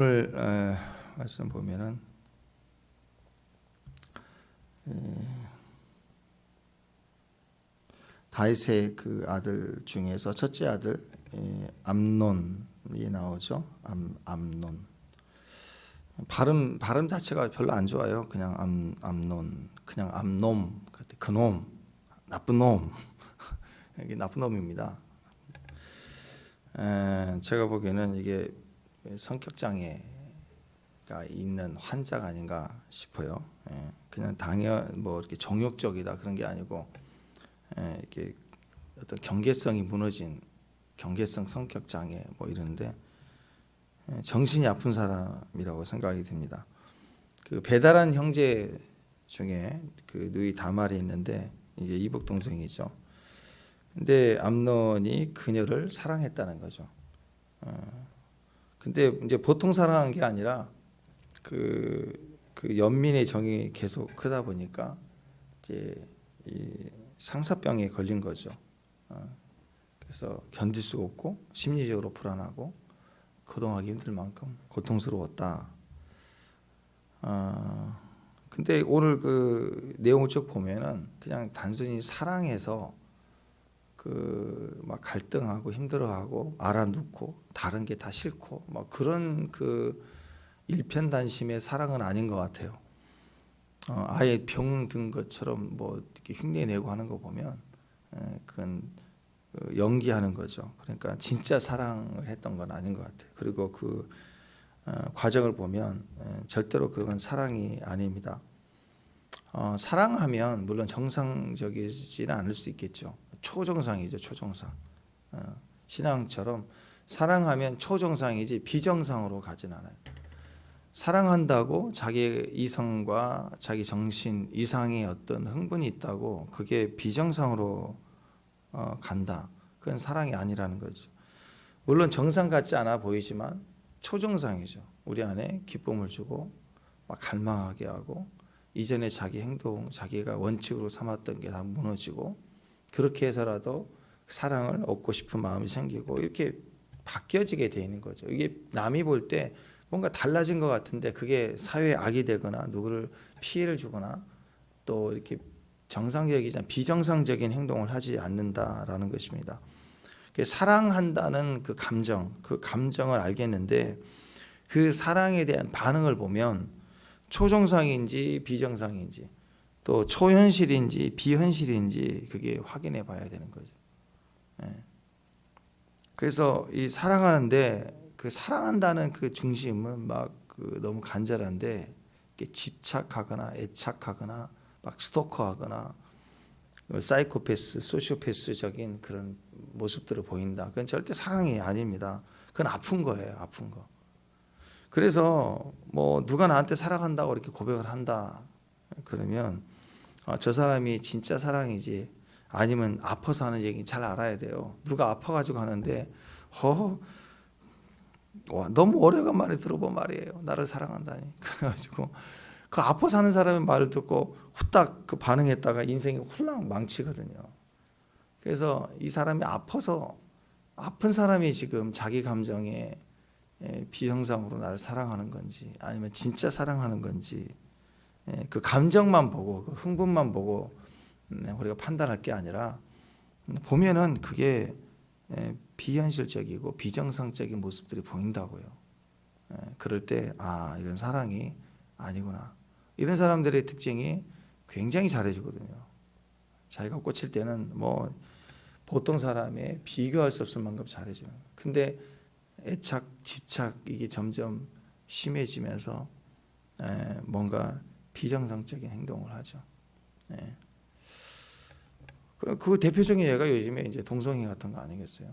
오늘 말씀 보면은 다윗의 그 아들 중에서 첫째 아들 암논이 나오죠. 암논. 발음 자체가 별로 안 좋아요. 그냥 암논, 그냥 암놈, 그놈, 나쁜 놈. 이게 나쁜 놈입니다. 제가 보기에는 이게 성격 장애가 있는 환자가 아닌가 싶어요. 그냥 뭐 이렇게 정욕적이다 그런 게 아니고 이렇게 어떤 경계성이 무너진 경계성 성격 장애 뭐 이런데 정신이 아픈 사람이라고 생각이 듭니다. 그 배달한 형제 중에 그 누이 다말이 있는데 이게 이복 동생이죠. 근데 암논이 그녀를 사랑했다는 거죠. 근데 이제 보통 사랑한 게 아니라 그 연민의 정이 계속 크다 보니까 이제 이 상사병에 걸린 거죠. 그래서 견딜 수가 없고 심리적으로 불안하고 거동하기 힘들 만큼 고통스러웠다. 근데 오늘 그 내용을 쭉 보면은 그냥 단순히 사랑해서 막 갈등하고 힘들어하고 알아놓고 다른 게 다 싫고 막 그런 그 일편단심의 사랑은 아닌 것 같아요. 아예 병든 것처럼 뭐 이렇게 흉내내고 하는 거 보면 그건 연기하는 거죠. 그러니까 진짜 사랑을 했던 건 아닌 것 같아요. 그리고 그 과정을 보면 절대로 그건 사랑이 아닙니다. 사랑하면 물론 정상적이지는 않을 수 있겠죠. 초정상이죠, 초정상. 신앙처럼 사랑하면 초정상이지 비정상으로 가진 않아요. 사랑한다고 자기의 이성과 자기 정신 이상의 어떤 흥분이 있다고 그게 비정상으로 간다. 그건 사랑이 아니라는 거죠. 물론 정상 같지 않아 보이지만 초정상이죠. 우리 안에 기쁨을 주고 막 갈망하게 하고 이전에 자기 행동, 자기가 원칙으로 삼았던 게 다 무너지고 그렇게 해서라도 사랑을 얻고 싶은 마음이 생기고 이렇게 바뀌어지게 돼 있는 거죠. 이게 남이 볼 때 뭔가 달라진 것 같은데 그게 사회에 악이 되거나 누구를 피해를 주거나 또 이렇게 정상적이지 비정상적인 행동을 하지 않는다라는 것입니다. 사랑한다는 그 감정을 알겠는데 그 사랑에 대한 반응을 보면 초정상인지 비정상인지 또 초현실인지 비현실인지 그게 확인해 봐야 되는 거죠. 그래서 이 사랑하는데 그 사랑한다는 그 중심은 막 너무 간절한데 집착하거나 애착하거나 막 스토커하거나 사이코패스, 소시오패스적인 그런 모습들을 보인다. 그건 절대 사랑이 아닙니다. 그건 아픈 거예요, 아픈 거. 그래서 뭐 누가 나한테 사랑한다고 이렇게 고백을 한다 그러면 저 사람이 진짜 사랑이지 아니면 아파서 하는 얘기 잘 알아야 돼요. 누가 아파가지고 하는데 너무 오래간만에 들어본 말이에요. 나를 사랑한다니. 그래가지고 그 아파서 하는 사람의 말을 듣고 후딱 그 반응했다가 인생이 홀랑 망치거든요. 그래서 이 사람이 아파서 아픈 사람이 지금 자기 감정에 비정상으로 나를 사랑하는 건지 아니면 진짜 사랑하는 건지 그 감정만 보고 그 흥분만 보고 우리가 판단할 게 아니라 보면은 그게 비현실적이고 비정상적인 모습들이 보인다고요. 그럴 때 이건 사랑이 아니구나. 이런 사람들의 특징이 굉장히 잘해주거든요. 자기가 꽂힐 때는 뭐 보통 사람에 비교할 수 없을 만큼 잘해줘요. 근데 애착, 집착 이게 점점 심해지면서 뭔가 비정상적인 행동을 하죠. 그 대표적인 예가 요즘에 이제 동성애 같은 거 아니겠어요?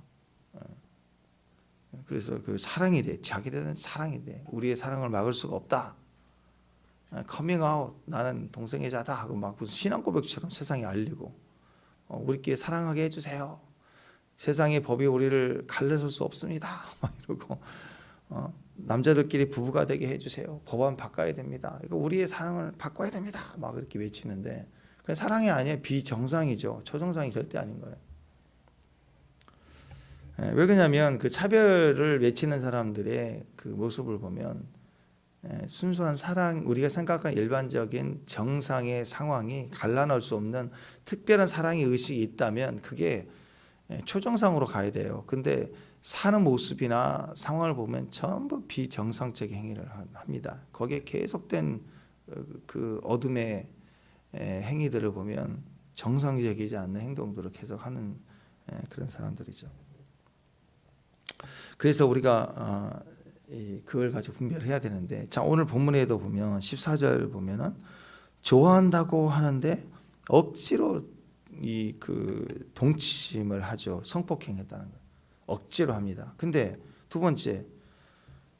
그래서 그 사랑이 돼, 자기들은 사랑이 돼. 우리의 사랑을 막을 수가 없다. 커밍아웃, 나는 동성애자다 하고 막 무슨 신앙 고백처럼 세상에 알리고 우리끼리 사랑하게 해주세요. 세상의 법이 우리를 갈라설 수 없습니다. 막 이러고 남자들끼리 부부가 되게 해주세요. 법안 바꿔야 됩니다. 이거 우리의 사랑을 바꿔야 됩니다. 막 이렇게 외치는데 그 사랑이 아니에요. 비정상이죠. 초정상이 절대 아닌 거예요. 왜 그러냐면 그 차별을 외치는 사람들의 그 모습을 보면 순수한 사랑, 우리가 생각하는 일반적인 정상의 상황이 갈라놓을 수 없는 특별한 사랑의 의식이 있다면 그게 초정상으로 가야 돼요. 근데 사는 모습이나 상황을 보면 전부 비정상적인 행위를 합니다. 거기에 계속된 그 어둠의 행위들을 보면 정상적이지 않는 행동들을 계속하는 그런 사람들이죠. 그래서 우리가 그걸 가지고 분별을 해야 되는데, 자, 오늘 본문에도 보면 14절 보면은 좋아한다고 하는데 억지로 그 동침을 하죠. 성폭행했다는 거. 억지로 합니다. 근데 두 번째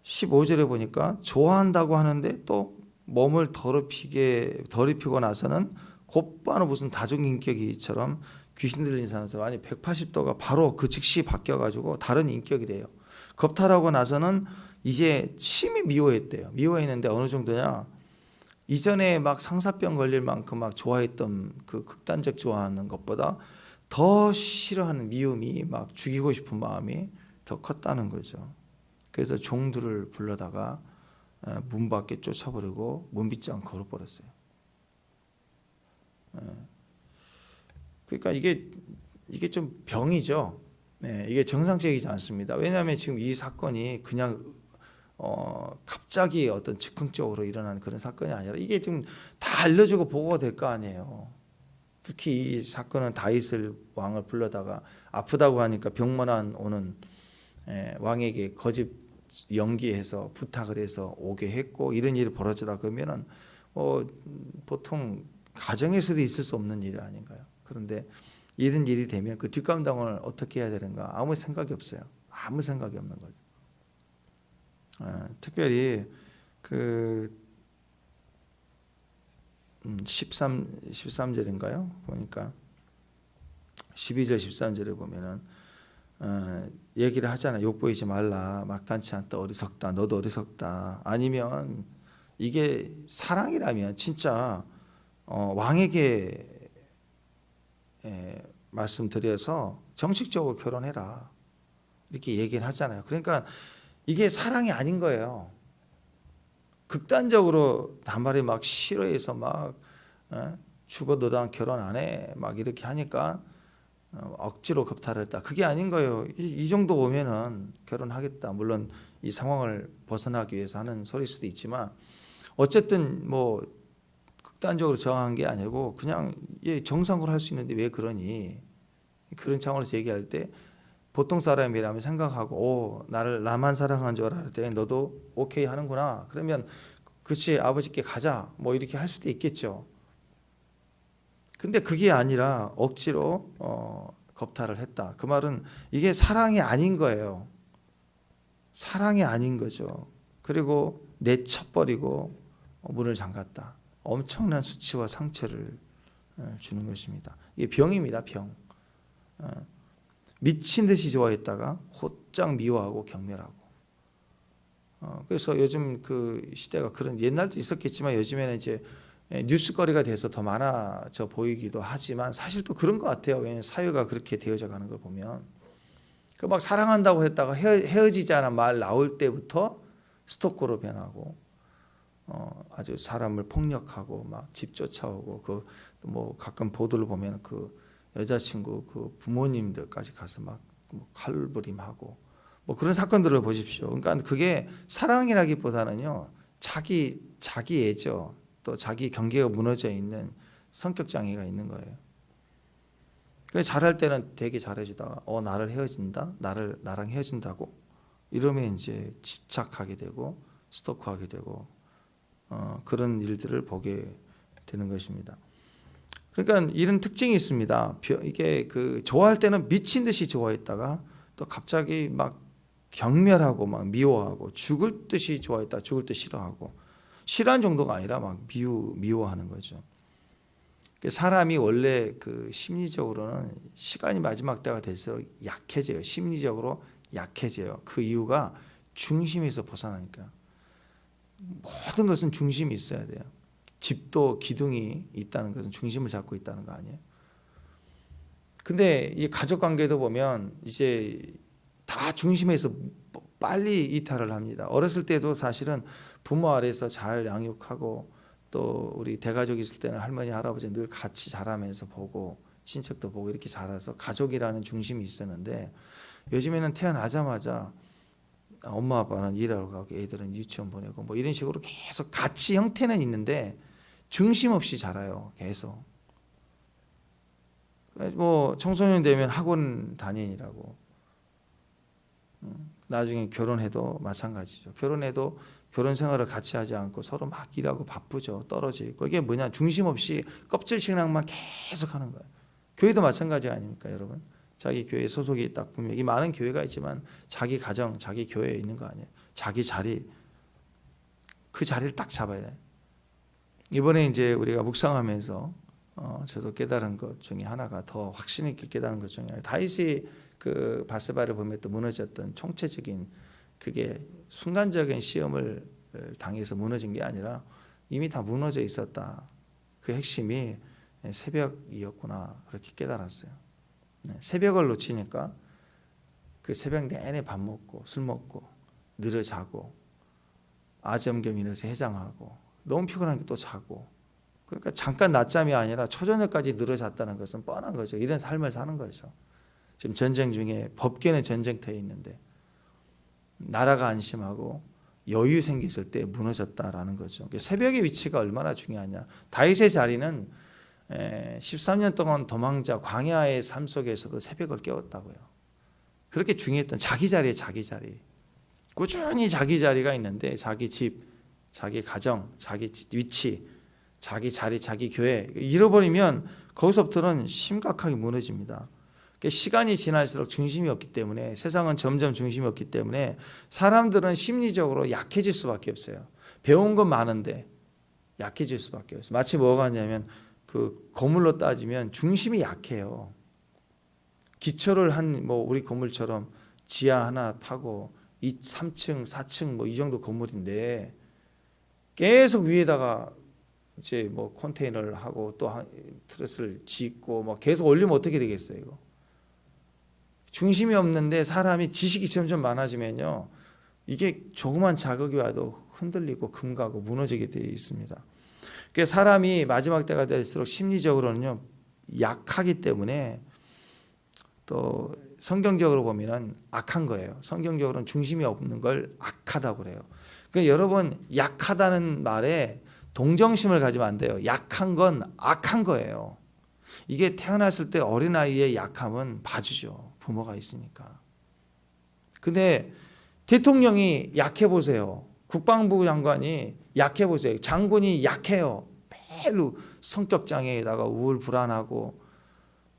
15절에 보니까 좋아한다고 하는데 또 몸을 더럽히고 나서는 곧바로 무슨 다중인격이처럼 귀신 들린 사람처럼 아니 180도가 바로 그 즉시 바뀌어가지고 다른 인격이 돼요. 겁탈하고 나서는 이제 심히 미워했대요. 미워했는데 어느 정도냐? 이전에 막 상사병 걸릴 만큼 막 좋아했던 그 극단적 좋아하는 것보다 더 싫어하는 미움이 막 죽이고 싶은 마음이 더 컸다는 거죠. 그래서 종들을 불러다가 문 밖에 쫓아버리고 문빗장 걸어버렸어요. 그러니까 이게 좀 병이죠. 이게 정상적이지 않습니다. 왜냐하면 지금 이 사건이 그냥 갑자기 어떤 즉흥적으로 일어난 그런 사건이 아니라 이게 지금 다 알려주고 보고가 될 거 아니에요. 특히 이 사건은 다윗을 왕을 불러다가 아프다고 하니까 병문안 오는 왕에게 거짓 연기해서 부탁을 해서 오게 했고 이런 일이 벌어지다 그러면은 보통 가정에서도 있을 수 없는 일 아닌가요? 그런데 이런 일이 되면 그 뒷감당을 어떻게 해야 되는가 아무 생각이 없어요. 아무 생각이 없는 거죠. 특별히 그 13절인가요? 보니까 12절 13절에 보면은 얘기를 하잖아요. 욕보이지 말라. 막단치 않다. 어리석다. 너도 어리석다. 아니면 이게 사랑이라면 진짜 왕에게 말씀드려서 정식적으로 결혼해라. 이렇게 얘기를 하잖아요. 그러니까 이게 사랑이 아닌 거예요. 극단적으로 단발에 막 싫어해서 막 죽어도 난 결혼 안 해. 막 이렇게 하니까 억지로 겁탈을 했다. 그게 아닌 거예요. 이 정도 오면은 결혼하겠다. 물론 이 상황을 벗어나기 위해서 하는 소리일 수도 있지만 어쨌든 뭐 극단적으로 저항한 게 아니고 그냥 정상으로 할 수 있는데 왜 그러니? 그런 차원에서 얘기할 때 보통 사람이라면 생각하고 나만 사랑하는 줄 알았을 때 너도 오케이 하는구나. 그러면 그치 아버지께 가자. 뭐 이렇게 할 수도 있겠죠. 근데 그게 아니라 억지로 겁탈을 했다. 그 말은 이게 사랑이 아닌 거예요. 사랑이 아닌 거죠. 그리고 내쳐버리고 문을 잠갔다. 엄청난 수치와 상처를 주는 것입니다. 이게 병입니다. 병. 미친 듯이 좋아했다가 곧장 미워하고 경멸하고. 그래서 요즘 그 시대가 그런 옛날도 있었겠지만 요즘에는 이제 뉴스거리가 돼서 더 많아져 보이기도 하지만 사실 또 그런 것 같아요. 왜냐하면 사회가 그렇게 되어져 가는 걸 보면 그 막 사랑한다고 했다가 헤어지자는 말 나올 때부터 스토커로 변하고 아주 사람을 폭력하고 막 집 쫓아오고 그 뭐 가끔 보도를 보면 그 여자친구 그 부모님들까지 가서 막 칼부림하고 뭐 그런 사건들을 보십시오. 그러니까 그게 사랑이라기보다는요 자기 애죠. 또 자기 경계가 무너져 있는 성격 장애가 있는 거예요. 그래서 잘할 때는 되게 잘해주다가 나랑 헤어진다고 이러면 이제 집착하게 되고 스토커하게 되고 그런 일들을 보게 되는 것입니다. 그러니까 이런 특징이 있습니다. 이게 그 좋아할 때는 미친 듯이 좋아했다가 또 갑자기 막 경멸하고 막 미워하고 죽을 듯이 좋아했다 죽을 듯 싫어하고 싫어하는 정도가 아니라 막 미워하는 거죠. 사람이 원래 그 심리적으로는 시간이 마지막 때가 될수록 약해져요. 심리적으로 약해져요. 그 이유가 중심에서 벗어나니까. 모든 것은 중심이 있어야 돼요. 집도 기둥이 있다는 것은 중심을 잡고 있다는 거 아니에요. 근데 이 가족 관계도 보면 이제 다 중심에서 빨리 이탈을 합니다. 어렸을 때도 사실은 부모 아래에서 잘 양육하고 또 우리 대가족 있을 때는 할머니 할아버지 늘 같이 자라면서 보고 친척도 보고 이렇게 자라서 가족이라는 중심이 있었는데 요즘에는 태어나자마자 엄마 아빠는 일하러 가고 애들은 유치원 보내고 뭐 이런 식으로 계속 같이 형태는 있는데 중심 없이 자라요. 계속 뭐 청소년 되면 학원 다니라고 나중에 결혼해도 마찬가지죠. 결혼해도 결혼 생활을 같이 하지 않고 서로 막 일하고 바쁘죠. 떨어져 있고 이게 뭐냐 중심 없이 껍질 신앙만 계속 하는 거예요. 교회도 마찬가지 아닙니까 여러분? 자기 교회 소속이 딱 분명히 많은 교회가 있지만 자기 가정, 자기 교회에 있는 거 아니에요. 자기 자리 그 자리를 딱 잡아야 돼요. 이번에 이제 우리가 묵상하면서 저도 깨달은 것 중에 하나가 더 확신 있게 깨달은 것 중에 하나 다윗이 그 바세바를 보면 또 무너졌던 총체적인 그게 순간적인 시험을 당해서 무너진 게 아니라 이미 다 무너져 있었다. 그 핵심이 새벽이었구나 그렇게 깨달았어요. 새벽을 놓치니까 그 새벽 내내 밥 먹고 술 먹고 늘어 자고 아점겸 일어서 해장하고 너무 피곤한 게 또 자고 그러니까 잠깐 낮잠이 아니라 초저녁까지 늘어 잤다는 것은 뻔한 거죠. 이런 삶을 사는 거죠. 지금 전쟁 중에 법계는 전쟁터에 있는데 나라가 안심하고 여유 생겼을 때 무너졌다라는 거죠. 새벽의 위치가 얼마나 중요하냐. 다윗의 자리는 13년 동안 도망자 광야의 삶 속에서도 새벽을 깨웠다고요. 그렇게 중요했던 자기 자리에 자기 자리. 꾸준히 자기 자리가 있는데 자기 집, 자기 가정, 자기 위치, 자기 자리, 자기 교회 잃어버리면 거기서부터는 심각하게 무너집니다. 시간이 지날수록 중심이 없기 때문에 세상은 점점 중심이 없기 때문에 사람들은 심리적으로 약해질 수밖에 없어요. 배운 건 많은데 약해질 수밖에 없어요. 마치 뭐가 하냐면 그 건물로 따지면 중심이 약해요. 기초를 한 뭐 우리 건물처럼 지하 하나 파고 3층, 4층 뭐 이 정도 건물인데 계속 위에다가 이제 뭐 컨테이너를 하고 또 트러스를 짓고 뭐 계속 올리면 어떻게 되겠어요, 이거? 중심이 없는데 사람이 지식이 점점 많아지면요. 이게 조그만 자극이 와도 흔들리고 금가고 무너지게 되어 있습니다. 그래서 사람이 마지막 때가 될수록 심리적으로는요. 약하기 때문에 또 성경적으로 보면은 악한 거예요. 성경적으로는 중심이 없는 걸 악하다고 그래요. 그러니까 여러분 약하다는 말에 동정심을 가지면 안 돼요. 약한 건 악한 거예요. 이게 태어났을 때 어린아이의 약함은 봐주죠. 부모가 있으니까. 근데 대통령이 약해 보세요. 국방부 장관이 약해 보세요. 장군이 약해요. 매일 성격 장애에다가 우울 불안하고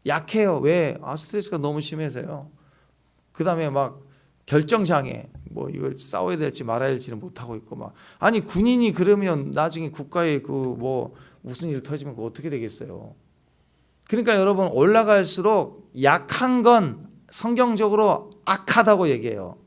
약해요. 왜? 스트레스가 너무 심해서요. 그 다음에 막 결정 장애, 뭐 이걸 싸워야 될지 말아야 될지는 못하고 있고 막 아니 군인이 그러면 나중에 국가에 그 뭐 무슨 일 터지면 그거 어떻게 되겠어요? 그러니까 여러분 올라갈수록 약한 건 성경적으로 악하다고 얘기해요.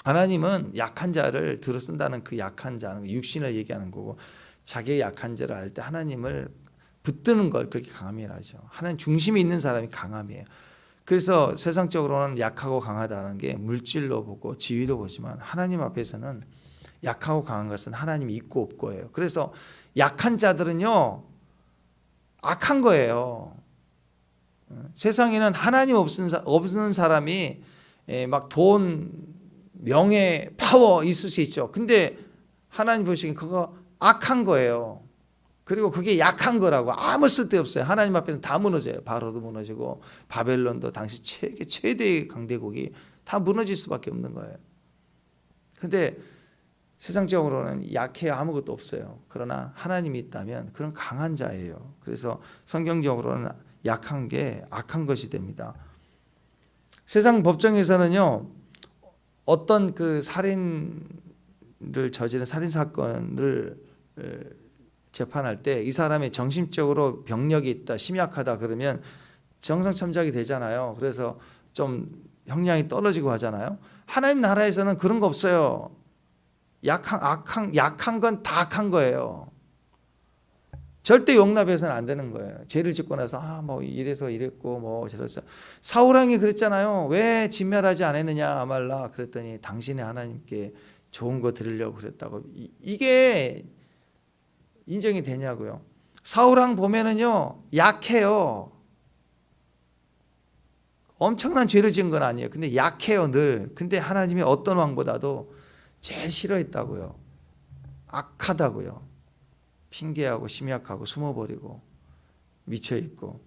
하나님은 약한 자를 들어 쓴다는 그 약한 자는 육신을 얘기하는 거고 자기의 약한 자를 알 때 하나님을 붙드는 걸 그렇게 강함이라 하죠. 하나님 중심에 있는 사람이 강함이에요. 그래서 세상적으로는 약하고 강하다는 게 물질로 보고 지위로 보지만 하나님 앞에서는 약하고 강한 것은 하나님이 있고 없고예요. 그래서 약한 자들은요 악한 거예요. 세상에는 하나님 없는 사람이 막 돈, 명예, 파워 있을 수 있죠. 근데 하나님 보시기엔 그거 악한 거예요. 그리고 그게 약한 거라고 아무 쓸데없어요. 하나님 앞에서는 다 무너져요. 바로도 무너지고 바벨론도 당시 최대의 강대국이 다 무너질 수밖에 없는 거예요. 근데 세상적으로는 약해요. 아무것도 없어요. 그러나 하나님이 있다면 그런 강한 자예요. 그래서 성경적으로는 약한 게 악한 것이 됩니다. 세상 법정에서는요. 어떤 그 살인을 저지른 살인 사건을 재판할 때 이 사람이 정신적으로 병력이 있다, 심약하다 그러면 정상참작이 되잖아요. 그래서 좀 형량이 떨어지고 하잖아요. 하나님 나라에서는 그런 거 없어요. 약한 건 다 악한 거예요. 절대 용납해서는 안 되는 거예요. 죄를 짓고 나서 뭐 이래서 이랬고 뭐 저래서 사울 왕이 그랬잖아요. 왜 진멸하지 않았느냐 아말라 그랬더니 당신이 하나님께 좋은 거 드리려고 그랬다고. 이게 인정이 되냐고요. 사울 왕 보면은요 약해요. 엄청난 죄를 지은 건 아니에요. 근데 약해요 늘. 근데 하나님이 어떤 왕보다도 제일 싫어했다고요. 악하다고요. 핑계하고 심약하고 숨어버리고 미쳐있고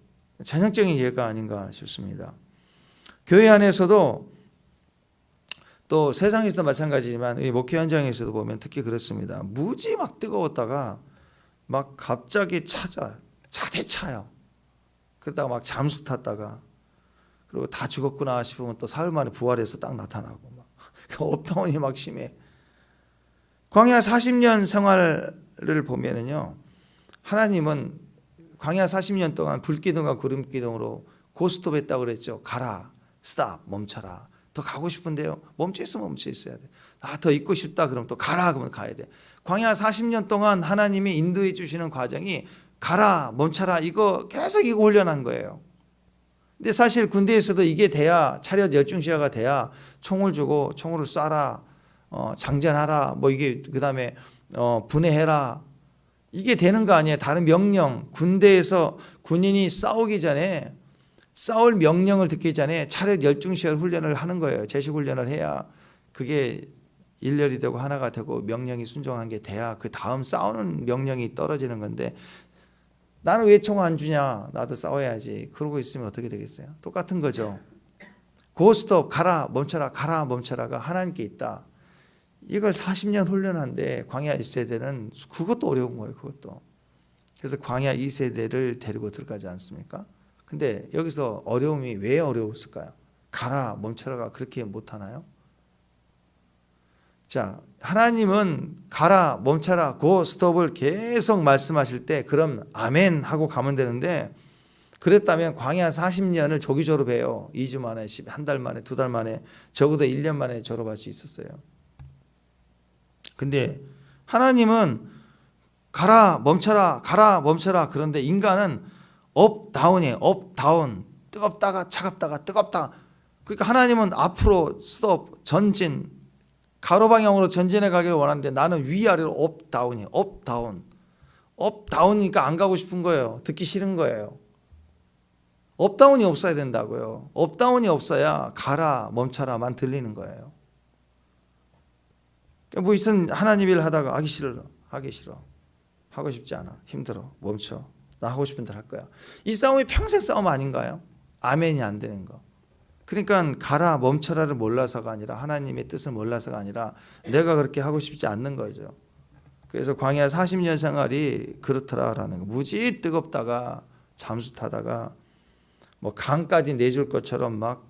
전형적인 예가 아닌가 싶습니다. 교회 안에서도 또 세상에서도 마찬가지지만 목회 현장에서도 보면 특히 그렇습니다. 무지 막 뜨거웠다가 막 갑자기 차대차요. 그러다가 막 잠수 탔다가 그리고 다 죽었구나 싶으면 또 사흘 만에 부활해서 딱 나타나고 막 업다운이 막 심해. 광야 40년 생활을 보면은요, 하나님은 광야 40년 동안 불기둥과 구름기둥으로 고스톱했다고 그랬죠. 가라, 스탑, 멈춰라. 더 가고 싶은데요, 멈춰 있으면 멈춰 있어야 돼. 더 있고 싶다 그러면 또 가라 그러면 가야 돼. 광야 40년 동안 하나님이 인도해 주시는 과정이 가라, 멈춰라 이거 계속 이거 훈련한 거예요. 근데 사실 군대에서도 이게 돼야, 차렷 열중시야가 돼야 총을 주고 총으로 쏴라, 장전하라, 뭐 이게 그 다음에 분해해라, 이게 되는 거 아니에요. 다른 명령, 군대에서 군인이 싸우기 전에, 싸울 명령을 듣기 전에 차렷 열중시야 훈련을 하는 거예요. 제식 훈련을 해야 그게 일렬이 되고 하나가 되고 명령이 순종한 게 돼야 그 다음 싸우는 명령이 떨어지는 건데, 나는 왜 총 안 주냐? 나도 싸워야지. 그러고 있으면 어떻게 되겠어요? 똑같은 거죠. 고스톱, 가라, 멈춰라, 가라, 멈춰라가 하나님께 있다. 이걸 40년 훈련한데 광야 1세대는 그것도 어려운 거예요. 그것도. 그래서 광야 2세대를 데리고 들어가지 않습니까? 근데 여기서 어려움이 왜 어려웠을까요? 가라, 멈춰라가 그렇게 못하나요? 자, 하나님은 가라, 멈춰라, 고, 스톱을 계속 말씀하실 때 그럼 아멘 하고 가면 되는데, 그랬다면 광야 40년을 조기 졸업해요. 2주 만에, 한 달 만에, 2달 만에, 적어도 1년 만에 졸업할 수 있었어요. 근데 하나님은 가라, 멈춰라, 가라, 멈춰라. 그런데 인간은 업, 다운이에요. 업, 다운. 뜨겁다가 차갑다가 뜨겁다. 그러니까 하나님은 앞으로 스톱, 전진, 가로 방향으로 전진해 가기를 원하는데 나는 위아래로 업, 다운이에요. 업, 다운. 업, 다운이니까 안 가고 싶은 거예요. 듣기 싫은 거예요. 업, 다운이 없어야 된다고요. 업, 다운이 없어야 가라, 멈춰라만 들리는 거예요. 뭐 있으면 하나님 일 하다가 하기 싫어. 하고 싶지 않아. 힘들어. 멈춰. 나 하고 싶은 대로 할 거야. 이 싸움이 평생 싸움 아닌가요? 아멘이 안 되는 거. 그러니까 가라, 멈춰라를 몰라서가 아니라, 하나님의 뜻을 몰라서가 아니라 내가 그렇게 하고 싶지 않는 거죠. 그래서 광야 40년 생활이 그렇더라라는 거. 무지 뜨겁다가 잠수 타다가 뭐 강까지 내줄 것처럼 막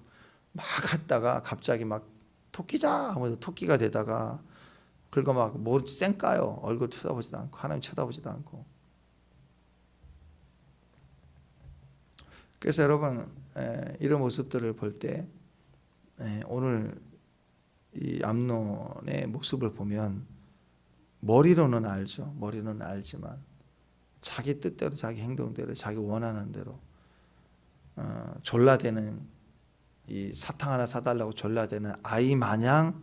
했다가 갑자기 막 토끼자 하면서 토끼가 되다가, 그리고 막 뭐 쌩까요. 얼굴 쳐다보지도 않고 하나님 쳐다보지도 않고. 그래서 여러분, 이런 모습들을 볼 때 오늘 이 암논의 모습을 보면 머리로는 알죠. 머리로는 알지만 자기 뜻대로, 자기 행동대로, 자기 원하는 대로 졸라대는, 이 사탕 하나 사달라고 졸라대는 아이 마냥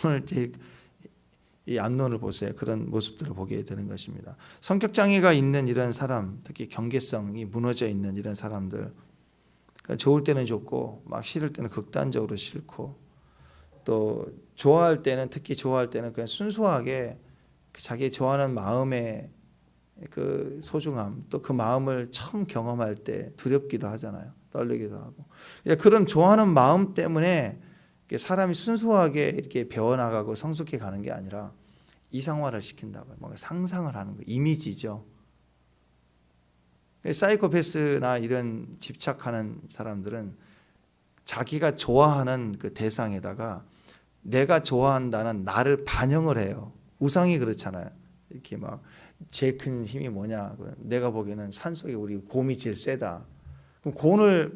오늘 이 암논을 보세요. 그런 모습들을 보게 되는 것입니다. 성격 장애가 있는 이런 사람, 특히 경계성이 무너져 있는 이런 사람들, 그러니까 좋을 때는 좋고 막 싫을 때는 극단적으로 싫고, 또 좋아할 때는, 특히 좋아할 때는 그냥 순수하게 자기 좋아하는 마음의 그 소중함, 또 그 마음을 처음 경험할 때 두렵기도 하잖아요. 떨리기도 하고. 그런 좋아하는 마음 때문에 사람이 순수하게 이렇게 배워나가고 성숙해 가는 게 아니라 이상화를 시킨다고요. 뭔가 상상을 하는 거예요. 이미지죠. 사이코패스나 이런 집착하는 사람들은 자기가 좋아하는 그 대상에다가 내가 좋아한다는 나를 반영을 해요. 우상이 그렇잖아요. 이렇게 막 제일 큰 힘이 뭐냐? 내가 보기에는 산속에 우리 곰이 제일 세다. 그럼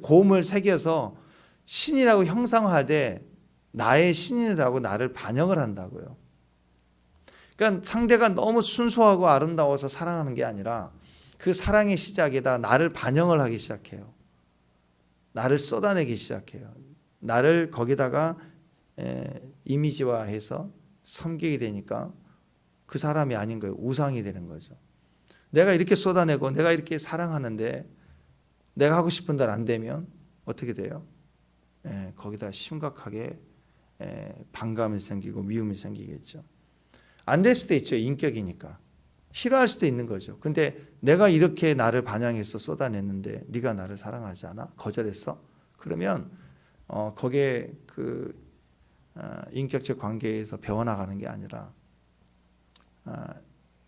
곰을 새겨서 신이라고 형상화할 때 나의 신이라고 나를 반영을 한다고요. 그러니까 상대가 너무 순수하고 아름다워서 사랑하는 게 아니라 그 사랑의 시작에다 나를 반영을 하기 시작해요. 나를 쏟아내기 시작해요. 나를 거기다가 이미지화해서 섬기게 되니까 그 사람이 아닌 거예요. 우상이 되는 거죠. 내가 이렇게 쏟아내고 내가 이렇게 사랑하는데 내가 하고 싶은 대로 안 되면 어떻게 돼요? 거기다 심각하게 반감이 생기고 미움이 생기겠죠. 안 될 수도 있죠. 인격이니까. 싫어할 수도 있는 거죠. 근데 내가 이렇게 나를 반영해서 쏟아냈는데 네가 나를 사랑하지 않아? 거절했어? 그러면 거기에 그 인격적 관계에서 배워나가는 게 아니라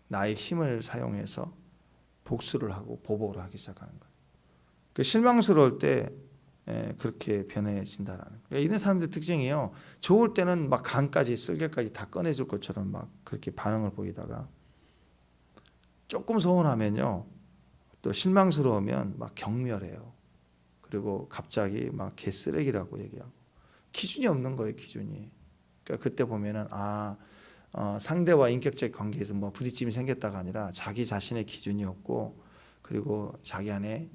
나의 힘을 사용해서 복수를 하고 보복을 하기 시작하는 거예요. 그 실망스러울 때 그렇게 변해진다라는 거예요. 그러니까 이런 사람들 특징이에요. 좋을 때는 막 간까지 쓸개까지 다 꺼내줄 것처럼 막 그렇게 반응을 보이다가 조금 서운하면요, 또 실망스러우면 막 경멸해요. 그리고 갑자기 막 개쓰레기라고 얘기하고 기준이 없는 거예요. 기준이. 그러니까 그때 보면은 상대와 인격적 관계에서 뭐 부딪힘이 생겼다가 아니라 자기 자신의 기준이 없고 그리고 자기 안에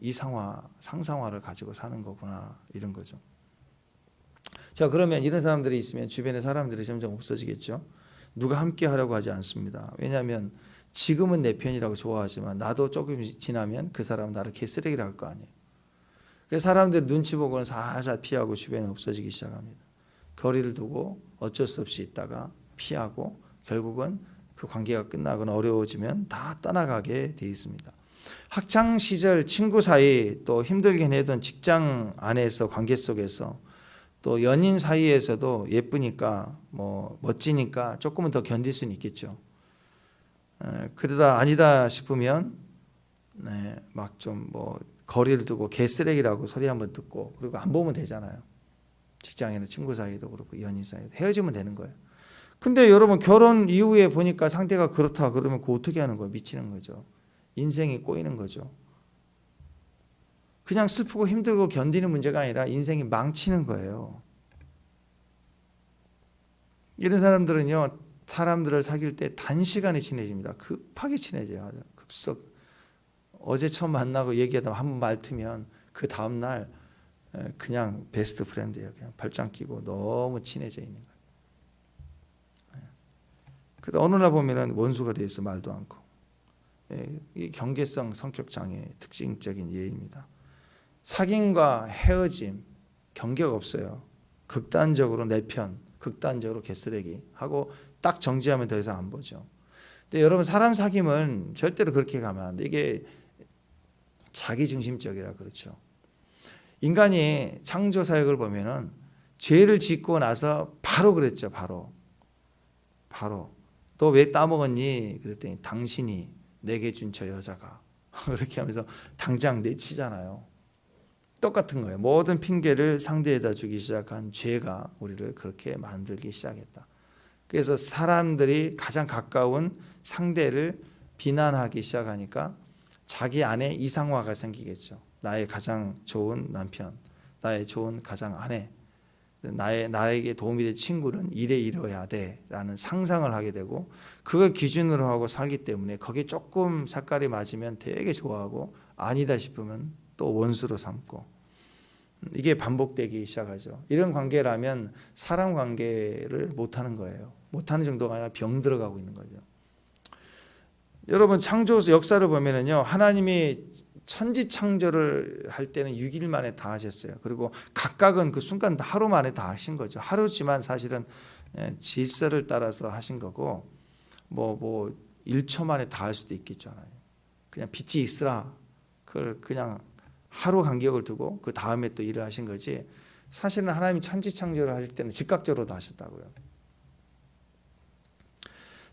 상상화를 가지고 사는 거구나, 이런 거죠. 자, 그러면 이런 사람들이 있으면 주변의 사람들이 점점 없어지겠죠. 누가 함께 하려고 하지 않습니다. 왜냐하면 지금은 내 편이라고 좋아하지만 나도 조금 지나면 그 사람은 나를 개쓰레기라 할 거 아니에요. 그래서 사람들 눈치 보고는 살살 피하고 주변에 없어지기 시작합니다. 거리를 두고 어쩔 수 없이 있다가 피하고 결국은 그 관계가 끝나거나 어려워지면 다 떠나가게 돼 있습니다. 학창 시절 친구 사이, 또 힘들게 내던 직장 안에서 관계 속에서, 또 연인 사이에서도 예쁘니까 뭐 멋지니까 조금은 더 견딜 수는 있겠죠. 그러다 아니다 싶으면 막 좀 뭐 거리를 두고 개쓰레기라고 소리 한번 듣고 그리고 안 보면 되잖아요. 직장에는 친구 사이도 그렇고 연인 사이도 헤어지면 되는 거예요. 근데 여러분 결혼 이후에 보니까 상대가 그렇다 그러면 그거 어떻게 하는 거예요? 미치는 거죠. 인생이 꼬이는 거죠. 그냥 슬프고 힘들고 견디는 문제가 아니라 인생이 망치는 거예요. 이런 사람들은요, 사람들을 사귈 때 단시간에 친해집니다. 급하게 친해져요. 급속. 어제 처음 만나고 얘기하다 한 번 말 트면 그 다음날 그냥 베스트 프렌드예요. 그냥 발장 끼고 너무 친해져 있는 거예요. 그래서 어느 날 보면은 원수가 돼 있어, 말도 않고. 이 경계성 성격 장애의 특징적인 예입니다. 사귐과 헤어짐 경계가 없어요. 극단적으로 내 편, 극단적으로 개쓰레기 하고 딱 정지하면 더 이상 안 보죠. 근데 여러분, 사람 사귐은 절대로 그렇게 가면 안 돼. 이게 자기중심적이라 그렇죠. 인간이 창조 사역을 보면은 죄를 짓고 나서 바로 그랬죠. 바로 너 왜 따먹었니? 그랬더니 당신이 내게 준 저 여자가 그렇게 하면서 당장 내치잖아요. 똑같은 거예요. 모든 핑계를 상대에다 주기 시작한 죄가 우리를 그렇게 만들기 시작했다. 그래서 사람들이 가장 가까운 상대를 비난하기 시작하니까 자기 안에 이상화가 생기겠죠. 나의 가장 좋은 남편, 나의 좋은 가장 아내, 나에게 도움이 될 친구는 이래야 돼라는 상상을 하게 되고 그걸 기준으로 하고 살기 때문에 거기에 조금 색깔이 맞으면 되게 좋아하고 아니다 싶으면 또 원수로 삼고, 이게 반복되기 시작하죠. 이런 관계라면 사람 관계를 못하는 거예요. 못하는 정도가 아니라 병 들어가고 있는 거죠. 여러분, 창조 역사를 보면은요, 하나님이 천지 창조를 할 때는 6일 만에 다 하셨어요. 그리고 각각은 그 순간 하루 만에 다 하신 거죠. 하루지만 사실은 질서를 따라서 하신 거고, 뭐 1초 만에 다 할 수도 있겠잖아요. 그냥 빛이 있으라, 그걸 그냥 하루 간격을 두고 그 다음에 또 일을 하신 거지, 사실은 하나님이 천지 창조를 하실 때는 즉각적으로 다 하셨다고요.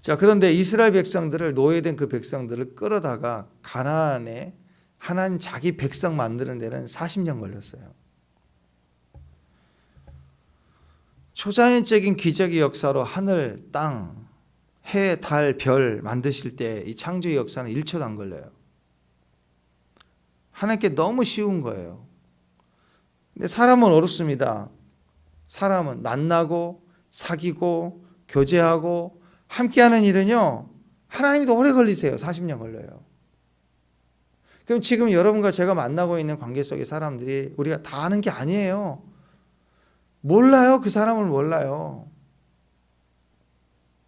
자, 그런데 이스라엘 백성들을, 노예된 그 백성들을 끌어다가 가나안에 하나님 자기 백성 만드는 데는 40년 걸렸어요. 초자연적인 기적의 역사로 하늘, 땅, 해, 달, 별 만드실 때 이 창조의 역사는 1초도 안 걸려요. 하나님께 너무 쉬운 거예요. 근데 사람은 어렵습니다. 사람은 만나고 사귀고 교제하고 함께하는 일은요, 하나님도 오래 걸리세요. 40년 걸려요. 그럼 지금 여러분과 제가 만나고 있는 관계 속의 사람들이 우리가 다 아는 게 아니에요. 몰라요. 그 사람을 몰라요.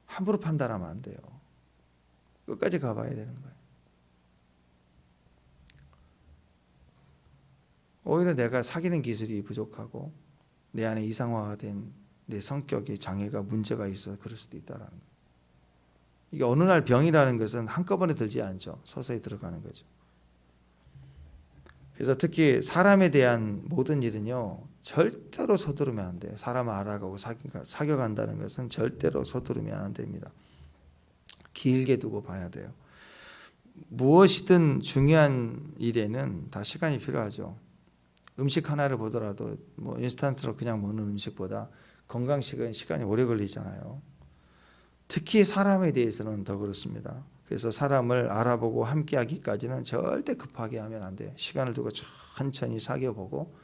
함부로 판단하면 안 돼요. 끝까지 가봐야 되는 거예요. 오히려 내가 사귀는 기술이 부족하고 내 안에 이상화가 된 내 성격의 장애가 문제가 있어서 그럴 수도 있다는 거예요. 이게 어느 날 병이라는 것은 한꺼번에 들지 않죠. 서서히 들어가는 거죠. 그래서 특히 사람에 대한 모든 일은요, 절대로 서두르면 안 돼요. 사람을 알아가고 사귀어간다는 것은 절대로 서두르면 안 됩니다. 길게 두고 봐야 돼요. 무엇이든 중요한 일에는 다 시간이 필요하죠. 음식 하나를 보더라도 뭐 인스턴트로 그냥 먹는 음식보다 건강식은 시간이 오래 걸리잖아요. 특히 사람에 대해서는 더 그렇습니다. 그래서 사람을 알아보고 함께 하기까지는 절대 급하게 하면 안 돼요. 시간을 두고 천천히 사귀어보고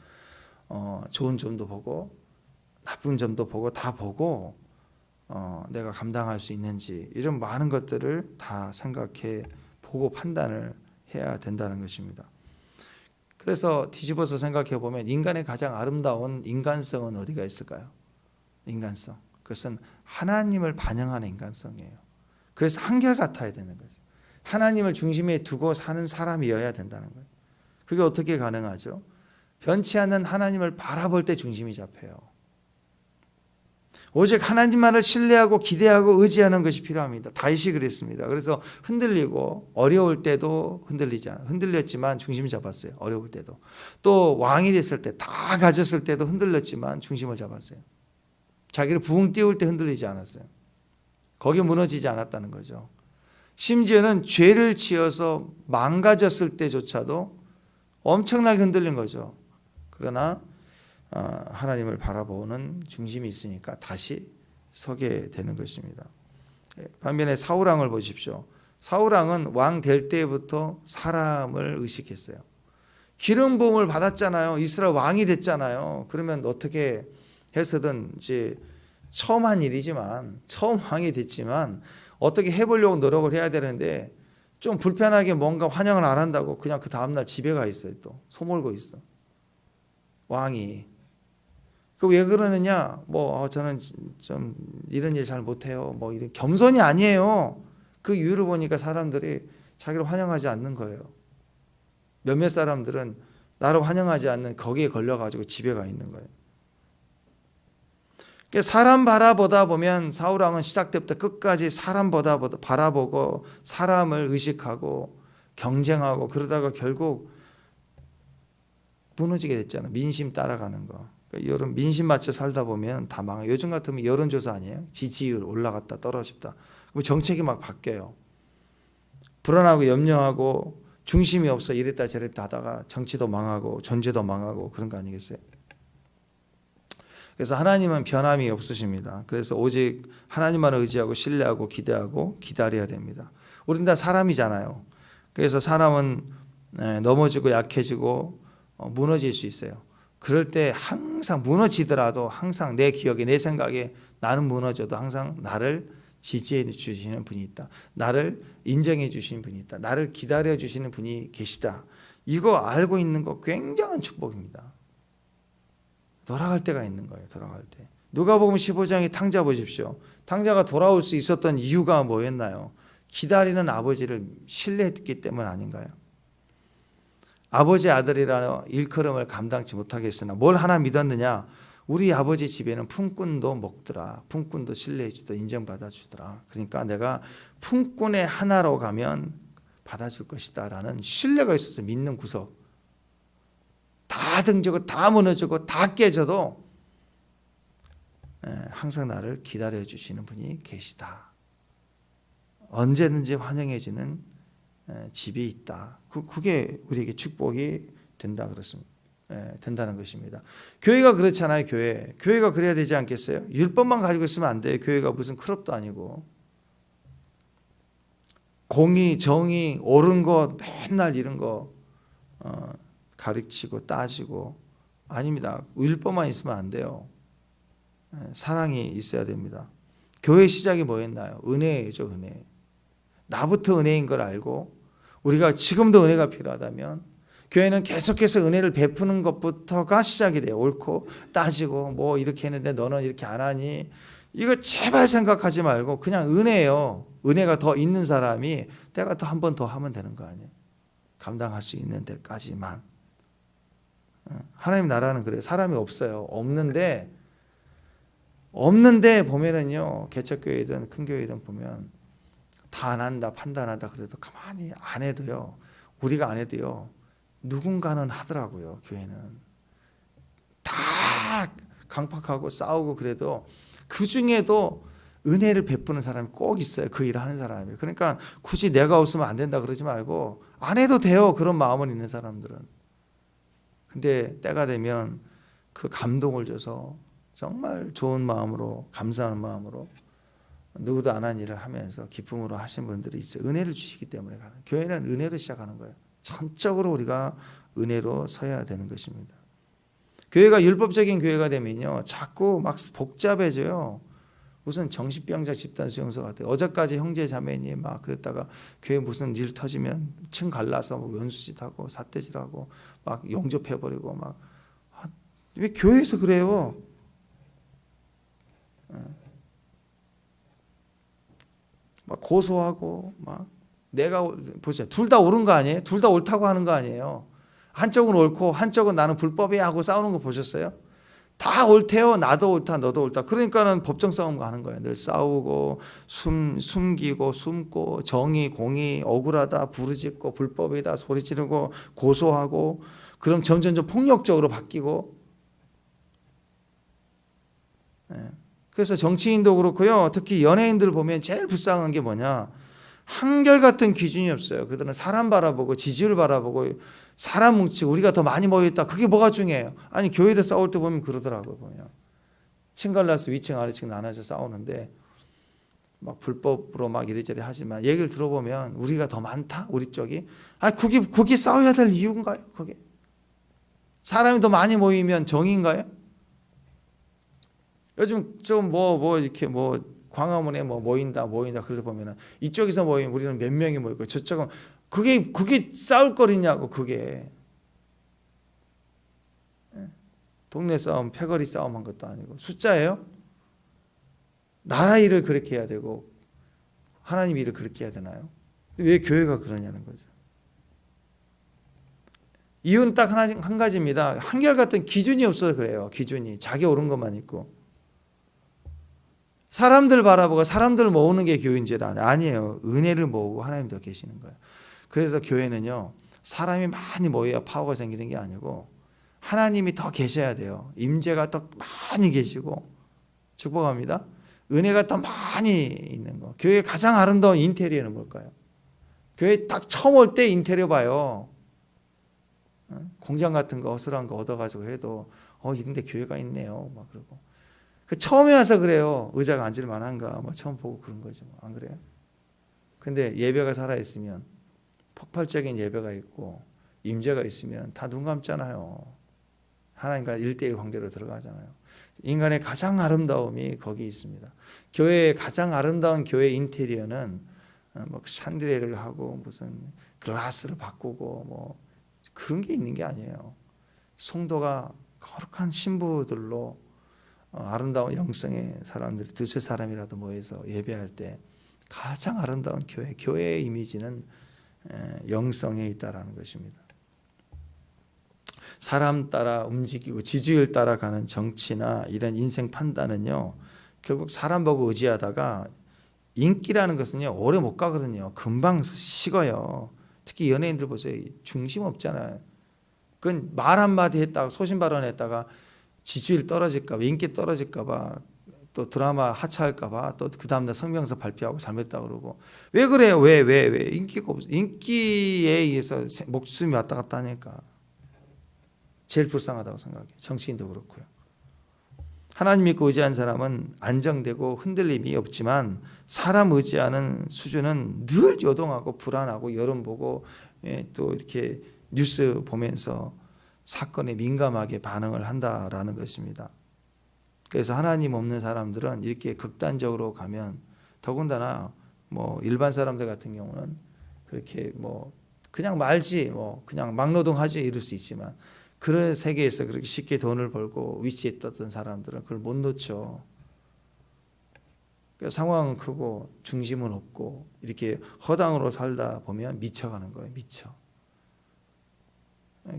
좋은 점도 보고 나쁜 점도 보고 다 보고 내가 감당할 수 있는지 이런 많은 것들을 다 생각해 보고 판단을 해야 된다는 것입니다. 그래서 뒤집어서 생각해 보면 인간의 가장 아름다운 인간성은 어디가 있을까요? 인간성. 그것은 하나님을 반영하는 인간성이에요. 그래서 한결같아야 되는 거죠. 하나님을 중심에 두고 사는 사람이어야 된다는 거예요. 그게 어떻게 가능하죠? 변치 않는 하나님을 바라볼 때 중심이 잡혀요. 오직 하나님만을 신뢰하고 기대하고 의지하는 것이 필요합니다. 다윗이 그랬습니다. 그래서 흔들리고 어려울 때도 흔들렸지만 중심을 잡았어요. 어려울 때도. 또 왕이 됐을 때 다 가졌을 때도 흔들렸지만 중심을 잡았어요. 자기를 부흥 띄울 때 흔들리지 않았어요. 거기에 무너지지 않았다는 거죠. 심지어는 죄를 지어서 망가졌을 때조차도 엄청나게 흔들린 거죠. 그러나 하나님을 바라보는 중심이 있으니까 다시 서게 되는 것입니다. 반면에 사울왕을 보십시오. 사울왕은 왕 될 때부터 사람을 의식했어요. 기름 부음을 받았잖아요. 이스라엘 왕이 됐잖아요. 그러면 어떻게 해서든 이제 처음 한 일이지만 처음 왕이 됐지만 어떻게 해보려고 노력을 해야 되는데 좀 불편하게 뭔가 환영을 안 한다고 그냥 그 다음날 집에 가 있어요. 또 소몰고 있어. 왕이. 그 왜 그러느냐? 저는 좀 이런 일 잘 못해요. 이런 겸손이 아니에요. 그 이유를 보니까 사람들이 자기를 환영하지 않는 거예요. 몇몇 사람들은 나를 환영하지 않는 거기에 걸려가지고 집에 가 있는 거예요. 사람 바라보다 보면 사울왕은 시작 때부터 끝까지 사람 바라보고 사람을 의식하고 경쟁하고 그러다가 결국 무너지게 됐잖아요. 민심 따라가는 거. 여론 민심 맞춰 살다 보면 다 망해요. 요즘 같으면 여론조사 아니에요? 지지율 올라갔다 떨어졌다. 그럼 정책이 막 바뀌어요. 불안하고 염려하고 중심이 없어 이랬다 저랬다 하다가 정치도 망하고 존재도 망하고 그런 거 아니겠어요? 그래서 하나님은 변함이 없으십니다. 그래서 오직 하나님만 의지하고 신뢰하고 기대하고 기다려야 됩니다. 우린 다 사람이잖아요. 그래서 사람은 넘어지고 약해지고 무너질 수 있어요. 그럴 때 항상 무너지더라도 항상 내 기억에 내 생각에 나는 무너져도 항상 나를 지지해 주시는 분이 있다. 나를 인정해 주시는 분이 있다. 나를 기다려 주시는 분이 계시다. 이거 알고 있는 거 굉장한 축복입니다. 돌아갈 때가 있는 거예요. 돌아갈 때. 누가복음 15장의 탕자 보십시오. 탕자가 돌아올 수 있었던 이유가 뭐였나요? 기다리는 아버지를 신뢰했기 때문 아닌가요? 아버지 아들이라는 일컬음을 감당치 못하겠으나 뭘 하나 믿었느냐? 우리 아버지 집에는 품꾼도 먹더라. 품꾼도 신뢰해 주더라. 인정받아 주더라. 그러니까 내가 품꾼의 하나로 가면 받아줄 것이다 라는 신뢰가 있어서 믿는 구석. 다 등지고 다 무너지고 다 깨져도 항상 나를 기다려 주시는 분이 계시다. 언제든지 환영해 주는 집이 있다. 그게 우리에게 축복이 된다 그렇습니다. 된다는 것입니다. 교회가 그렇잖아요. 교회가 그래야 되지 않겠어요? 율법만 가지고 있으면 안 돼요. 교회가 무슨 클럽도 아니고 공의, 정의, 옳은 것 맨날 이런 거 가르치고 따지고 아닙니다. 율법만 있으면 안 돼요. 사랑이 있어야 됩니다. 교회 시작이 뭐였나요? 은혜죠. 은혜. 나부터 은혜인 걸 알고 우리가 지금도 은혜가 필요하다면 교회는 계속해서 은혜를 베푸는 것부터가 시작이 돼요. 옳고 따지고 뭐 이렇게 했는데 너는 이렇게 안 하니, 이거 제발 생각하지 말고 그냥 은혜예요. 은혜가 더 있는 사람이 내가 또 한 번 더 하면 되는 거 아니에요. 감당할 수 있는 데까지만. 하나님 나라는 그래요. 사람이 없어요. 없는데 보면은요, 개척교회든 큰 교회든 보면 다 안 한다, 판단한다 그래도 가만히 안 해도요, 우리가 안 해도요, 누군가는 하더라고요. 교회는 다 강팍하고 싸우고 그래도 그 중에도 은혜를 베푸는 사람이 꼭 있어요. 그 일을 하는 사람이. 그러니까 굳이 내가 없으면 안 된다 그러지 말고 안 해도 돼요. 그런 마음은 있는 사람들은. 근데 때가 되면 그 감동을 줘서 정말 좋은 마음으로, 감사하는 마음으로 누구도 안 한 일을 하면서 기쁨으로 하신 분들이 있어요. 은혜를 주시기 때문에 가는. 교회는 은혜로 시작하는 거예요. 전적으로 우리가 은혜로 서야 되는 것입니다. 교회가 율법적인 교회가 되면요, 자꾸 막 복잡해져요. 무슨 정신병자 집단 수용소 같아요. 어제까지 형제 자매니 막 그랬다가 교회 무슨 일 터지면 층 갈라서 뭐 연수짓하고 삿대질하고 막 용접해버리고 막. 왜 교회에서 그래요? 막 고소하고 막 내가 보세요. 둘 다 옳은 거 아니에요? 둘 다 옳다고 하는 거 아니에요? 한쪽은 옳고 한쪽은 나는 불법이야 하고 싸우는 거 보셨어요? 다 옳대요. 나도 옳다, 너도 옳다. 그러니까는 법정 싸움 가는 거예요. 늘 싸우고 숨기고 숨고 정의, 공의, 억울하다, 부르짖고 불법이다 소리 지르고 고소하고, 그럼 점점 폭력적으로 바뀌고. 그래서 정치인도 그렇고요. 특히 연예인들 보면 제일 불쌍한 게 뭐냐? 한결같은 기준이 없어요. 그들은 사람 바라보고 지지율 바라보고 사람 뭉치고 우리가 더 많이 모여있다. 그게 뭐가 중요해요? 아니 교회에서 싸울 때 보면 그러더라고요. 보면 층 갈라서 위층 아래층 나눠서 싸우는데 막 불법으로 막 이리저리 하지만 얘기를 들어보면 우리가 더 많다? 우리 쪽이? 아니 그게 싸워야 될 이유인가요? 그게 사람이 더 많이 모이면 정의인가요? 요즘 좀 뭐 이렇게 뭐 광화문에 뭐 모인다 그러다 보면은 이쪽에서 모이면 우리는 몇 명이 모이고 저쪽은 그게 싸울 거리냐고. 그게 동네 싸움, 패거리 싸움 한 것도 아니고 숫자예요. 나라 일을 그렇게 해야 되고 하나님 일을 그렇게 해야 되나요? 왜 교회가 그러냐는 거죠. 이유는 딱 한 가지입니다. 한결같은 기준이 없어서 그래요. 기준이 자기 옳은 것만 있고. 사람들 바라보고 사람들 모으는 게 교회인 줄 아니에요. 은혜를 모으고 하나님 더 계시는 거예요. 그래서 교회는요, 사람이 많이 모여야 파워가 생기는 게 아니고 하나님이 더 계셔야 돼요. 임재가 더 많이 계시고. 축복합니다. 은혜가 더 많이 있는 거. 교회의 가장 아름다운 인테리어는 뭘까요? 교회 딱 처음 올 때 인테리어 봐요. 공장 같은 거 허술한 거 얻어가지고 해도 이런데 교회가 있네요. 막 그러고. 처음에 와서 그래요. 의자가 앉을 만한가 뭐 처음 보고 그런 거죠. 안 그래요? 근데 예배가 살아있으면, 폭발적인 예배가 있고 임재가 있으면 다 눈 감잖아요. 하나님과 1대1 관계로 들어가잖아요. 인간의 가장 아름다움이 거기 있습니다. 교회의 가장 아름다운 교회 인테리어는 뭐 샹들레를 하고 무슨 글라스를 바꾸고 뭐 그런 게 있는 게 아니에요. 성도가 거룩한 신부들로 아름다운 영성의 사람들이 두세 사람이라도 모여서 예배할 때 가장 아름다운 교회의 이미지는 영성에 있다라는 것입니다. 사람 따라 움직이고 지지율 따라가는 정치나 이런 인생 판단은요, 결국 사람 보고 의지하다가 인기라는 것은요 오래 못 가거든요. 금방 식어요. 특히 연예인들 보세요. 중심 없잖아요. 그건 말 한마디 했다가 소신 발언했다가 지지율 떨어질까 봐, 인기 떨어질까 봐, 또 드라마 하차할까 봐, 또 그 다음날 성명서 발표하고 잘못했다 그러고. 왜 그래요? 왜 인기가 없어. 인기에 의해서 목숨이 왔다 갔다 하니까 제일 불쌍하다고 생각해요. 정치인도 그렇고요. 하나님 믿고 의지한 사람은 안정되고 흔들림이 없지만 사람 의지하는 수준은 늘 요동하고 불안하고 여론 보고 또 이렇게 뉴스 보면서 사건에 민감하게 반응을 한다라는 것입니다. 그래서 하나님 없는 사람들은 이렇게 극단적으로 가면, 더군다나 뭐 일반 사람들 같은 경우는 그렇게 뭐 그냥 말지 뭐 그냥 막노동하지 이럴 수 있지만 그런 세계에서 그렇게 쉽게 돈을 벌고 위치에 있던 사람들은 그걸 못 놓죠. 그러니까 상황은 크고 중심은 없고 이렇게 허당으로 살다 보면 미쳐가는 거예요. 미쳐.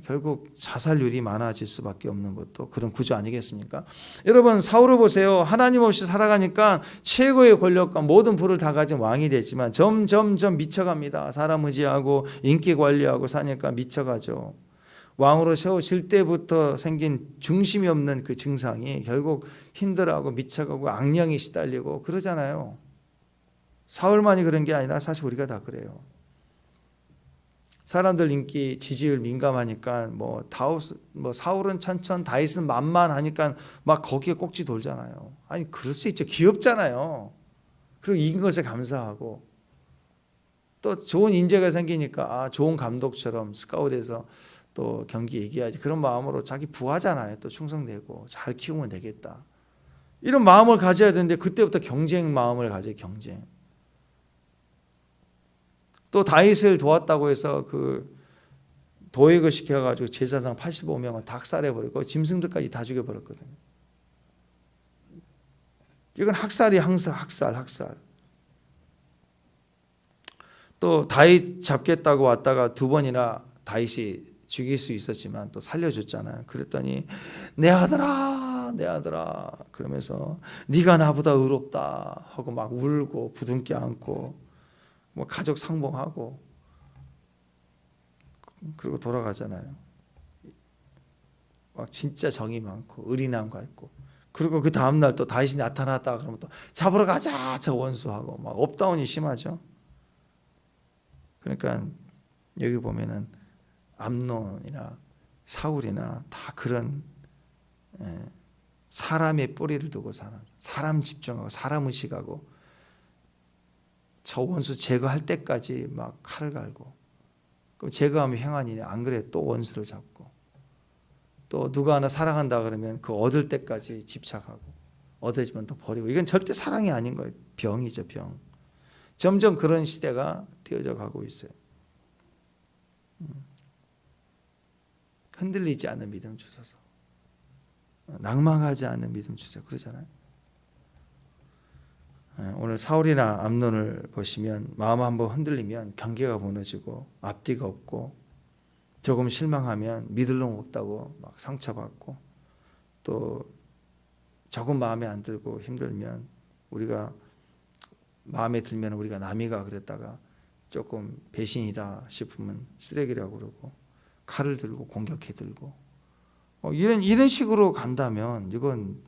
결국 자살률이 많아질 수밖에 없는 것도 그런 구조 아니겠습니까? 여러분 사울을 보세요. 하나님 없이 살아가니까 최고의 권력과 모든 부를 다 가진 왕이 됐지만 점점 미쳐갑니다. 사람 의지하고 인기 관리하고 사니까 미쳐가죠. 왕으로 세워질 때부터 생긴 중심이 없는 그 증상이 결국 힘들어하고 미쳐가고 악령이 시달리고 그러잖아요. 사울만이 그런 게 아니라 사실 우리가 다 그래요. 사람들 인기, 지지율 민감하니까 뭐 사울은 천천, 다윗은 만만하니까 막 거기에 꼭지 돌잖아요. 아니 그럴 수 있죠. 귀엽잖아요. 그리고 이긴 것에 감사하고 또 좋은 인재가 생기니까 좋은 감독처럼 스카웃에서 또 경기 얘기하지 그런 마음으로 자기 부하잖아요. 또 충성되고 잘 키우면 되겠다. 이런 마음을 가져야 되는데 그때부터 경쟁 마음을 가져요. 경쟁. 또 다윗을 도왔다고 해서 그 도액을 시켜가지고 제사장 85명을 닭살해버리고 짐승들까지 다 죽여버렸거든요. 이건 학살이 항상 학살. 또 다윗 잡겠다고 왔다가 두 번이나 다윗이 죽일 수 있었지만 또 살려줬잖아요. 그랬더니 내 아들아 그러면서 네가 나보다 의롭다 하고 막 울고 부둥켜 안고 뭐 가족 상봉하고 그리고 돌아가잖아요. 막 진짜 정이 많고 의리남과 있고 그리고 그 다음날 또 다윗이 나타났다 그러면 또 잡으러 가자 저 원수하고 막 업다운이 심하죠. 그러니까 여기 보면은 암논이나 사울이나 다 그런 사람의 뿌리를 두고 사는 사람 집중하고 사람 의식하고 저 원수 제거할 때까지 막 칼을 갈고 그럼 제거하면 행한이네 안 그래 또 원수를 잡고 또 누가 하나 사랑한다 그러면 그 얻을 때까지 집착하고 얻어지면 또 버리고 이건 절대 사랑이 아닌 거예요. 병이죠 병. 점점 그런 시대가 되어져 가고 있어요. 흔들리지 않는 믿음 주소서. 낭망하지 않는 믿음 주소서. 그러잖아요. 오늘 사울이나 암논을 보시면 마음 한번 흔들리면 경계가 무너지고 앞뒤가 없고 조금 실망하면 믿을 놈 없다고 막 상처받고 또 조금 마음에 안 들고 힘들면 우리가 마음에 들면 우리가 남이가 그랬다가 조금 배신이다 싶으면 쓰레기라고 그러고 칼을 들고 공격해 들고 이런 식으로 간다면 이건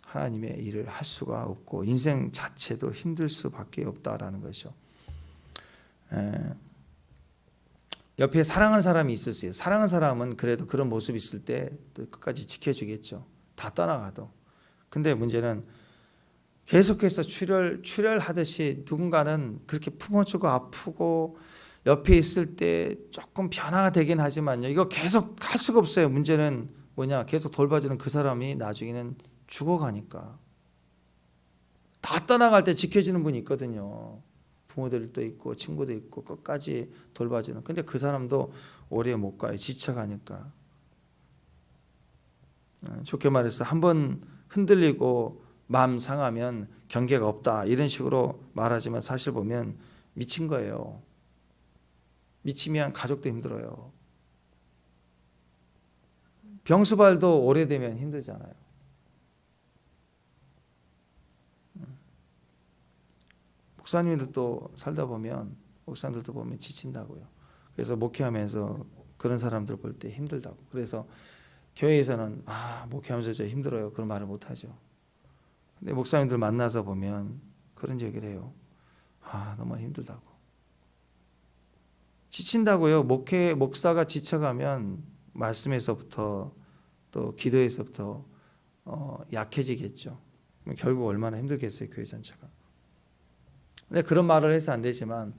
하나님의 일을 할 수가 없고 인생 자체도 힘들 수밖에 없다라는 거죠. 옆에 사랑하는 사람이 있을 수 있어요. 사랑하는 사람은 그래도 그런 모습이 있을 때 또 끝까지 지켜주겠죠. 다 떠나가도. 근데 문제는 계속해서 출혈하듯이 누군가는 그렇게 품어주고 아프고 옆에 있을 때 조금 변화가 되긴 하지만요. 이거 계속 할 수가 없어요. 문제는 뭐냐? 계속 돌봐주는 그 사람이 나중에는 죽어가니까. 다 떠나갈 때 지켜주는 분이 있거든요. 부모들도 있고 친구도 있고 끝까지 돌봐주는. 근데 그 사람도 오래 못 가요. 지쳐가니까. 좋게 말해서 한번 흔들리고 마음 상하면 경계가 없다. 이런 식으로 말하지만 사실 보면 미친 거예요. 미치면 가족도 힘들어요. 병수발도 오래되면 힘들잖아요. 목사님들도 살다 보면 목사님들도 보면 지친다고요. 그래서 목회하면서 그런 사람들 볼 때 힘들다고. 그래서 교회에서는 목회하면서 저 힘들어요. 그런 말을 못 하죠. 근데 목사님들 만나서 보면 그런 얘기를 해요. 너무 힘들다고. 지친다고요. 목사가 지쳐가면 말씀에서부터 또 기도에서부터 약해지겠죠. 결국 얼마나 힘들겠어요. 교회 전체가. 근데 그런 말을 해서 안 되지만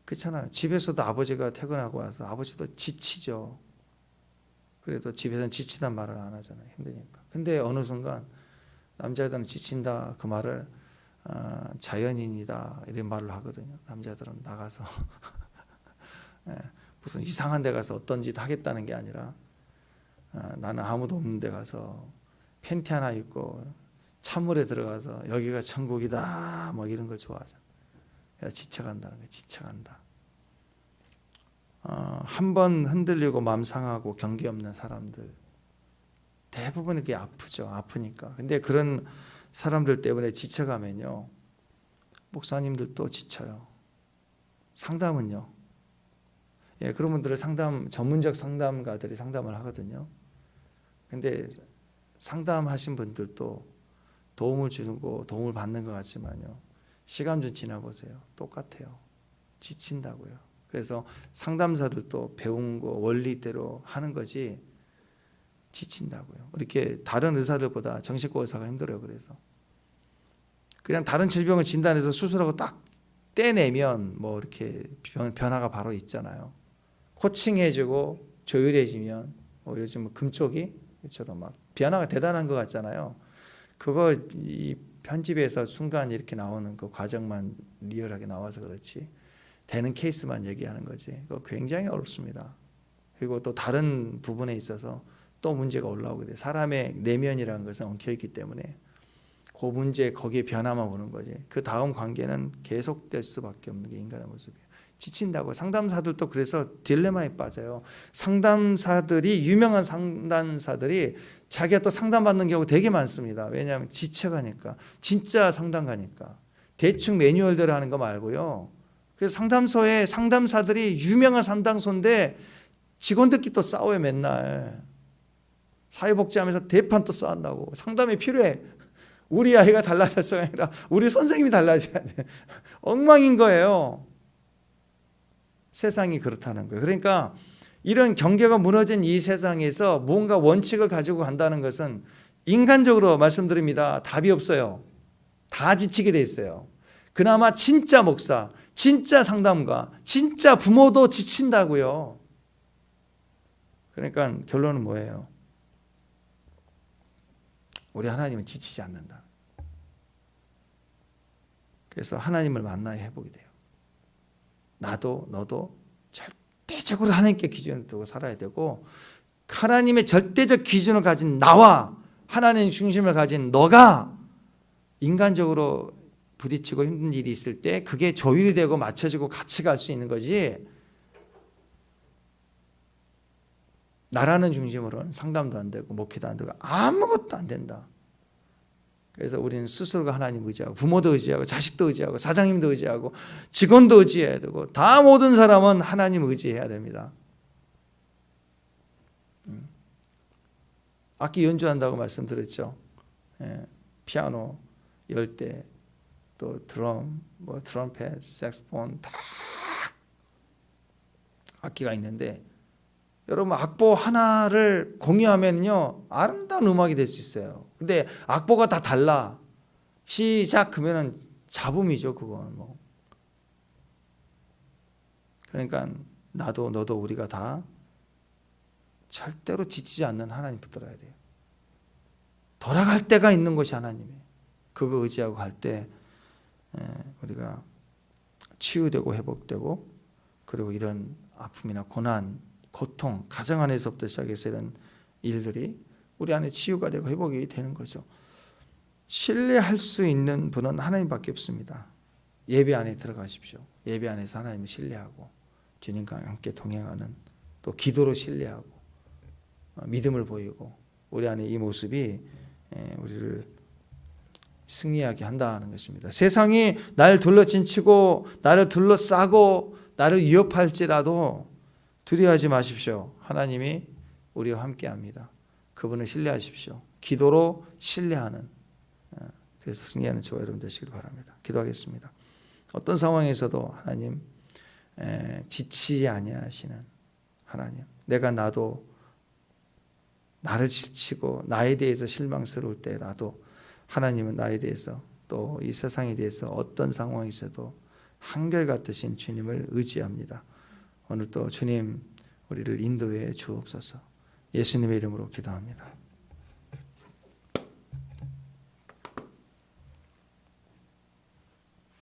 그렇잖아요. 집에서도 아버지가 퇴근하고 와서 아버지도 지치죠. 그래도 집에서는 지치단 말을 안 하잖아요. 힘드니까. 근데 어느 순간 남자애들은 지친다 그 말을 자연인이다 이런 말을 하거든요. 남자들은 나가서 무슨 이상한 데 가서 어떤 짓 하겠다는 게 아니라 나는 아무도 없는 데 가서 팬티 하나 입고 찬물에 들어가서 여기가 천국이다 뭐 이런 걸 좋아하잖아. 지쳐간다는 거예요. 지쳐간다. 한 번 흔들리고 마음 상하고 경계 없는 사람들 대부분 그게 아프죠. 아프니까. 근데 그런 사람들 때문에 지쳐가면요, 목사님들도 지쳐요. 상담은요, 그런 분들을 전문적 상담가들이 상담을 하거든요. 근데 상담하신 분들도 도움을 주고 도움을 받는 것 같지만요, 시간 좀 지나보세요. 똑같아요. 지친다고요. 그래서 상담사들도 배운 거 원리대로 하는 거지 지친다고요. 이렇게 다른 의사들보다 정신과 의사가 힘들어요. 그래서 그냥 다른 질병을 진단해서 수술하고 딱 떼내면 뭐 이렇게 변화가 바로 있잖아요. 코칭해주고 조율해지면 뭐 요즘 금쪽이 이처럼 막 변화가 대단한 것 같잖아요. 그거 이 편집에서 순간 이렇게 나오는 그 과정만 리얼하게 나와서 그렇지 되는 케이스만 얘기하는 거지. 그거 굉장히 어렵습니다. 그리고 또 다른 부분에 있어서 또 문제가 올라오게 돼. 사람의 내면이라는 것은 엉켜있기 때문에 그 문제 거기에 변화만 오는 거지. 그 다음 관계는 계속될 수밖에 없는 게 인간의 모습이에요. 지친다고. 상담사들도 그래서 딜레마에 빠져요. 유명한 상담사들이 자기가 또 상담받는 경우 되게 많습니다. 왜냐하면 지쳐가니까. 진짜 상담가니까. 대충 매뉴얼대로 하는 거 말고요. 그래서 상담소에 상담사들이 유명한 상담소인데 직원들끼리 또 싸워요. 맨날 사회복지하면서 대판 또 싸운다고. 상담이 필요해. 우리 아이가 달라졌어가 아니라 우리 선생님이 달라져야 돼. 엉망인 거예요. 세상이 그렇다는 거예요. 그러니까 이런 경계가 무너진 이 세상에서 뭔가 원칙을 가지고 간다는 것은 인간적으로 말씀드립니다. 답이 없어요. 다 지치게 돼 있어요. 그나마 진짜 목사, 진짜 상담가, 진짜 부모도 지친다고요. 그러니까 결론은 뭐예요? 우리 하나님은 지치지 않는다. 그래서 하나님을 만나야 회복이 돼요. 나도 너도 절대적으로 하나님께 기준을 두고 살아야 되고, 하나님의 절대적 기준을 가진 나와 하나님 중심을 가진 너가 인간적으로 부딪히고 힘든 일이 있을 때 그게 조율이 되고 맞춰지고 같이 갈 수 있는 거지, 나라는 중심으로는 상담도 안 되고 목회도 안 되고 아무것도 안 된다. 그래서 우리는 스스로가 하나님 의지하고 부모도 의지하고 자식도 의지하고 사장님도 의지하고 직원도 의지해야 되고 다 모든 사람은 하나님 의지해야 됩니다. 악기 연주한다고 말씀드렸죠. 피아노, 열대, 또 드럼, 트럼펫, 색소폰 다 악기가 있는데 여러분 악보 하나를 공유하면요 아름다운 음악이 될 수 있어요. 근데 악보가 다 달라. 시작 그러면은 잡음이죠. 그건 뭐. 그러니까 나도 너도 우리가 다 절대로 지치지 않는 하나님 붙들어야 돼요. 돌아갈 때가 있는 것이 하나님이에요. 그거 의지하고 갈 때 우리가 치유되고 회복되고, 그리고 이런 아픔이나 고난, 고통, 가정 안에서부터 시작해서 이런 일들이 우리 안에 치유가 되고 회복이 되는 거죠. 신뢰할 수 있는 분은 하나님밖에 없습니다. 예배 안에 들어가십시오. 예배 안에서 하나님을 신뢰하고 주님과 함께 동행하는, 또 기도로 신뢰하고 믿음을 보이고, 우리 안에 이 모습이 우리를 승리하게 한다는 것입니다. 세상이 나를 둘러진치고 나를 둘러싸고 나를 위협할지라도 두려워하지 마십시오. 하나님이 우리와 함께합니다. 그분을 신뢰하십시오. 기도로 신뢰하는, 그래서 승리하는 저와 여러분 되시길 바랍니다. 기도하겠습니다. 어떤 상황에서도 하나님, 지치지 아니하시는 하나님, 내가 나도 나를 지치고 나에 대해서 실망스러울 때라도 하나님은 나에 대해서 또 이 세상에 대해서 어떤 상황에서도 한결같으신 주님을 의지합니다. 오늘 또 주님 우리를 인도해 주옵소서. 예수님의 이름으로 기도합니다.